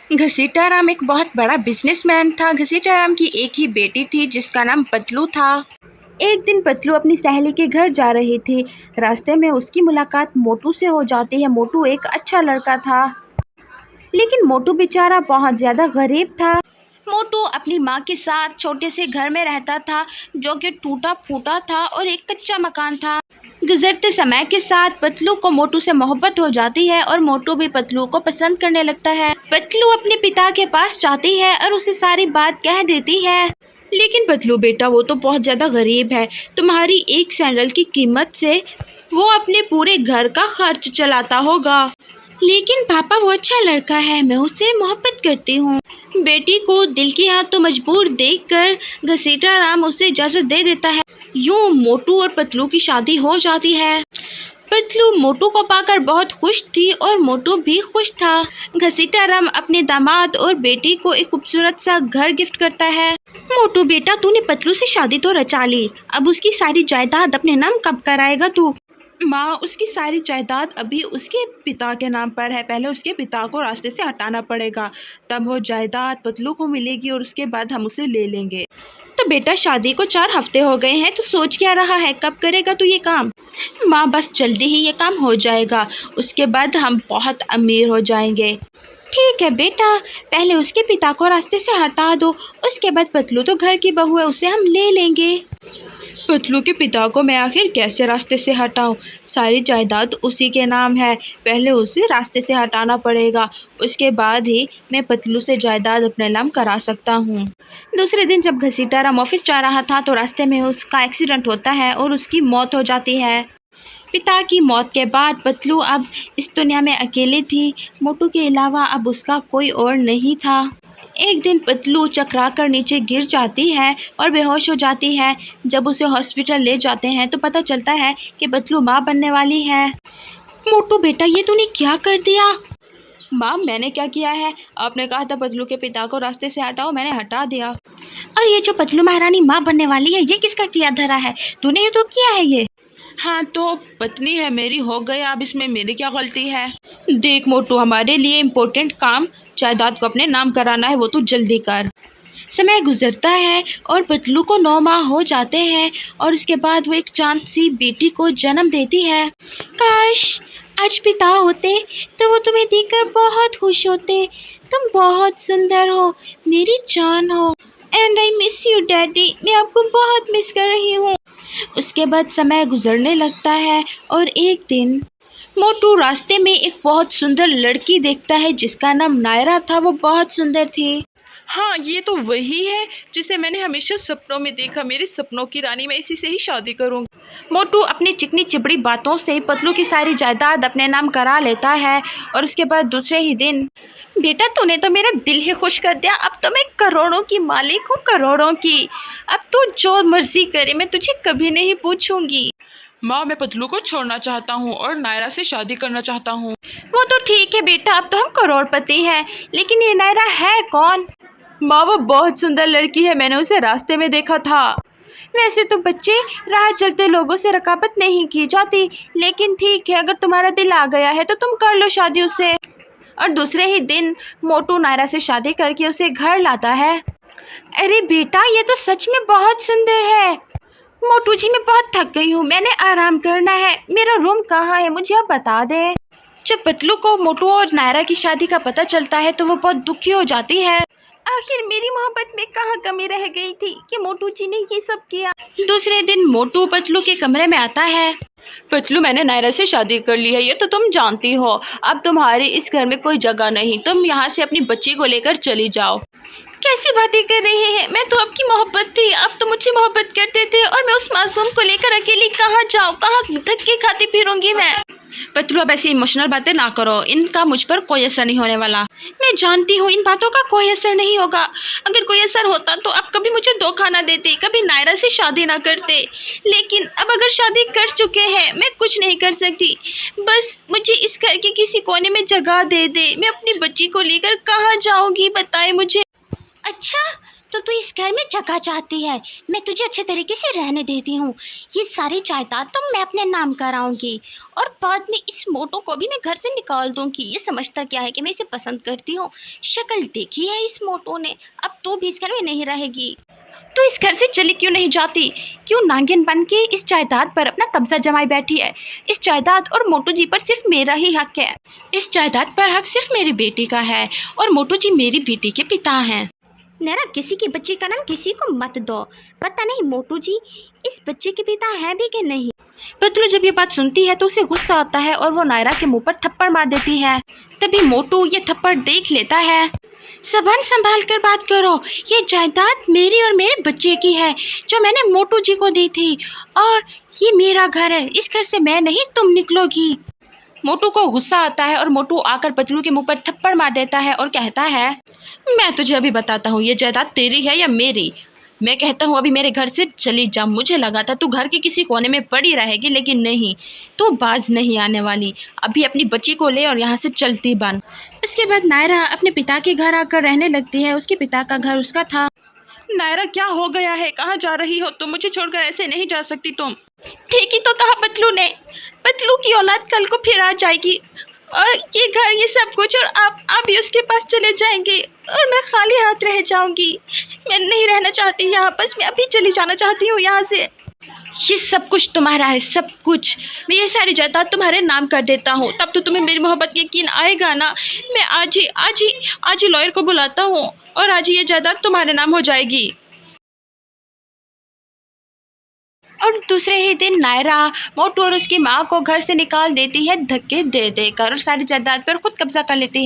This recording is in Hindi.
घसीटाराम एक बहुत बड़ा बिजनेसमैन था। घसीटाराम की एक ही बेटी थी जिसका नाम पतलू था। एक दिन पतलू अपनी सहेली के घर जा रही थी। रास्ते में उसकी मुलाकात मोटू से हो जाती है। मोटू एक अच्छा लड़का था, लेकिन मोटू बेचारा बहुत ज्यादा गरीब था। मोटू अपनी माँ के साथ छोटे से घर में रहता था, जो कि टूटा फूटा था और एक कच्चा मकान था। गुजरते समय के साथ पतलू को मोटू से मोहब्बत हो जाती है और मोटू भी पतलू को पसंद करने लगता है। पतलू अपने पिता के पास जाती है और उसे सारी बात कह देती है। लेकिन पतलू बेटा, वो तो बहुत ज्यादा गरीब है। तुम्हारी एक सैंडल की कीमत से वो अपने पूरे घर का खर्च चलाता होगा। लेकिन पापा, वो अच्छा लड़का है, मैं उससे मोहब्बत करती हूँ। बेटी को दिल की हाथों मजबूर देखकर घसीटाराम उसे इजाजत दे देता है। यूं मोटू और पतलू की शादी हो जाती है। पतलू मोटू को पाकर बहुत खुश थी और मोटू भी खुश था। घसीटाराम अपने दामाद और बेटी को एक खूबसूरत सा घर गिफ्ट करता है। मोटू बेटा, तूने पतलू से शादी तो रचा ली, अब उसकी सारी जायदाद अपने नाम कब कराएगा तू? माँ, उसकी सारी जायदाद अभी उसके पिता के नाम पर है। पहले उसके पिता को रास्ते से हटाना पड़ेगा, तब वो जायदाद पतलू को मिलेगी और उसके बाद हम उसे ले लेंगे। तो बेटा, शादी को 4 हफ्ते हो गए हैं, तो सोच क्या रहा है, कब करेगा तू ये काम? माँ, बस जल्दी ही ये काम हो जाएगा, उसके बाद हम बहुत अमीर हो जाएंगे। ठीक है बेटा, पहले उसके पिता को रास्ते से हटा दो, उसके बाद पतलू तो घर की बहू है, उसे हम ले लेंगे। पतलू के पिता को मैं आखिर कैसे रास्ते से हटाऊं? सारी जायदाद उसी के नाम है, पहले उसे रास्ते से हटाना पड़ेगा, उसके बाद ही मैं पतलू से जायदाद अपने नाम करा सकता हूँ। दूसरे दिन जब घसीटाराम ऑफिस जा रहा था तो रास्ते में उसका एक्सीडेंट होता है और उसकी मौत हो जाती है। पिता की मौत के बाद पतलू अब इस दुनिया में अकेली थी। मोटू के अलावा अब उसका कोई और नहीं था। एक दिन पतलू चकरा कर नीचे गिर जाती है और बेहोश हो जाती है। जब उसे हॉस्पिटल ले जाते हैं तो पता चलता है कि पतलू माँ बनने वाली है। मोटू बेटा, ये तूने क्या कर दिया? माँ, मैंने क्या किया है? आपने कहा था पतलू के पिता को रास्ते से हटाओ, मैंने हटा दिया। और ये जो पतलू महारानी माँ बनने वाली है, ये किसका किया धरा है? तूने ये तो किया है ये? हाँ, तो पत्नी है मेरी, हो गई, अब इसमें मेरी क्या गलती है? देख मोटू, हमारे लिए इम्पोर्टेंट काम जायदाद को अपने नाम कराना है, वो तू जल्दी कर। समय गुजरता है और पतलू को 9 माह हो जाते हैं और उसके बाद वो एक चांद सी बेटी को जन्म देती है। काश आज पिता होते तो वो तुम्हें देखकर बहुत खुश होते। तुम बहुत सुंदर हो, मेरी जान हो। And I miss you daddy, मैं आपको बहुत मिस कर रही हूँ। उसके बाद समय गुजरने लगता है और एक दिन मोटू रास्ते में एक बहुत सुंदर लड़की देखता है जिसका नाम नायरा था। वो बहुत सुंदर थी। हाँ, ये तो वही है जिसे मैंने हमेशा सपनों में देखा, मेरे सपनों की रानी, मैं इसी से ही शादी करूंगी। मोटू अपनी चिकनी चिपड़ी बातों से पतलू की सारी जायदाद अपने नाम करा लेता है और उसके बाद दूसरे ही दिन, बेटा तूने तो मेरा दिल ही खुश कर दिया, अब तो मैं करोड़ों की मालिक हूँ, करोड़ों की। अब तू जो मर्जी करे, मैं तुझे कभी नहीं पूछूंगी। माँ, मैं पतलू को छोड़ना चाहता हूँ और नायरा से शादी करना चाहता हूँ। वो तो ठीक है बेटा, अब तो हम करोड़पति हैं, लेकिन ये नायरा है कौन? माँ, वो बहुत सुंदर लड़की है, मैंने उसे रास्ते में देखा था। वैसे तो बच्चे, राह चलते लोगों से रकाबत नहीं की जाती, लेकिन ठीक है, अगर तुम्हारा दिल आ गया है तो तुम कर लो शादी उससे। और दूसरे ही दिन मोटू नायरा से शादी करके उसे घर लाता है। अरे बेटा, ये तो सच में बहुत सुंदर है। मोटू जी, मैं बहुत थक गई हूँ, मैंने आराम करना है, मेरा रूम कहाँ है, मुझे आप बता दे। जब पतलू को मोटू और नायरा की शादी का पता चलता है तो वो बहुत दुखी हो जाती है। आखिर मेरी मोहब्बत में कहाँ कमी रह गई थी कि मोटू जी ने ये सब किया। दूसरे दिन मोटू पतलू के कमरे में आता है। पतलू, मैंने नायरा से शादी कर ली है, ये तो तुम जानती हो। अब तुम्हारी इस घर में कोई जगह नहीं, तुम यहाँ से अपनी बच्ची को लेकर चली जाओ। कैसी बातें कर रहे हैं, मैं तो आपकी मोहब्बत थी, आप तो मुझसे मोहब्बत करते थे और मैं उस मासूम को लेकर अकेली कहाँ जाऊँ, कहाँ धक्के खाती फिरूंगी मैं। पतलू, अब ऐसी इमोशनल बातें ना करो, इनका मुझ पर कोई असर नहीं होने वाला। मैं जानती हूँ इन बातों का कोई असर नहीं होगा, अगर कोई असर होता तो आप कभी मुझे धोखा ना देते, कभी नायरा से शादी ना करते। लेकिन अब अगर शादी कर चुके हैं, मैं कुछ नहीं कर सकती। बस मुझे इस घर के किसी कोने में जगह दे दे, मैं अपनी बच्ची को लेकर कहाँ जाऊंगी, बताए मुझे। अच्छा, तो तू इस घर में जगह चाहती है, मैं तुझे अच्छे तरीके से रहने देती हूँ। ये सारी जायदाद तो मैं अपने नाम कराऊंगी और बाद में इस मोटू को भी मैं घर से निकाल दूंगी। ये समझता क्या है कि मैं इसे पसंद करती हूँ। शक्ल देखी है इस मोटू ने, अब तू भी इस घर में नहीं रहेगी। तो इस घर से चली क्यों नहीं जाती? क्यों नागिन बन के इस जायदाद पर अपना कब्जा जमाए बैठी है? इस जायदाद और मोटू जी पर सिर्फ मेरा ही हक है। इस जायदाद पर हक सिर्फ मेरी बेटी का है और मोटू जी मेरी बेटी के पिता हैं। नैरा, किसी के बच्चे का नाम किसी को मत दो। पता नहीं मोटू जी इस बच्चे के पिता हैं भी कि नहीं। पतलू जब ये बात सुनती है तो उसे गुस्सा आता है और वो नायरा के मुंह पर थप्पड़ मार देती है। तभी मोटू ये थप्पड़ देख लेता है। ज़बान संभाल कर बात करो, ये जायदाद मेरी और मेरे बच्चे की है जो मैंने मोटू जी को दी थी और ये मेरा घर है। इस घर से मैं नहीं, तुम निकलोगी। मोटू को गुस्सा आता है और मोटू आकर पतलू के मुंह पर थप्पड़ मार देता है और कहता है, मैं तुझे अभी बताता हूँ ये जायदाद तेरी है या मेरी। मैं कहता हूँ अभी मेरे घर से चली जा। मुझे लगा था तू घर के किसी कोने में पड़ी रहेगी, लेकिन नहीं, तू बाज नहीं आने वाली। अभी अपनी बच्ची को ले और यहाँ से चलती बन। इसके बाद नायरा अपने पिता के घर आकर रहने लगती है। उसके पिता का घर उसका था। नायरा, क्या हो गया है? कहाँ जा रही हो तुम? मुझे छोड़कर ऐसे नहीं जा सकती तुम। ठीक ही तो कहा पतलू ने। पतलू की औलाद कल को फिर आ जाएगी और ये घर, ये सब कुछ, और आप भी उसके पास चले जाएंगे और मैं खाली हाथ रह जाऊंगी। मैं नहीं रहना चाहती यहाँ, बस मैं अभी चली जाना चाहती हूँ यहाँ से। ये सब कुछ तुम्हारा है, सब कुछ। मैं ये सारी जायदाद तुम्हारे नाम कर देता हूँ, तब तो तुम्हें मेरी मोहब्बत यकीन आएगा ना। मैं आज ही लॉयर को बुलाता हूँ और आज ही ये जायदाद तुम्हारे नाम हो जाएगी। और दूसरे ही दिन नायरा मोटू और उसकी माँ को घर से निकाल देती है धक्के दे देकर और सारी जायदाद पर खुद कब्जा कर लेती है।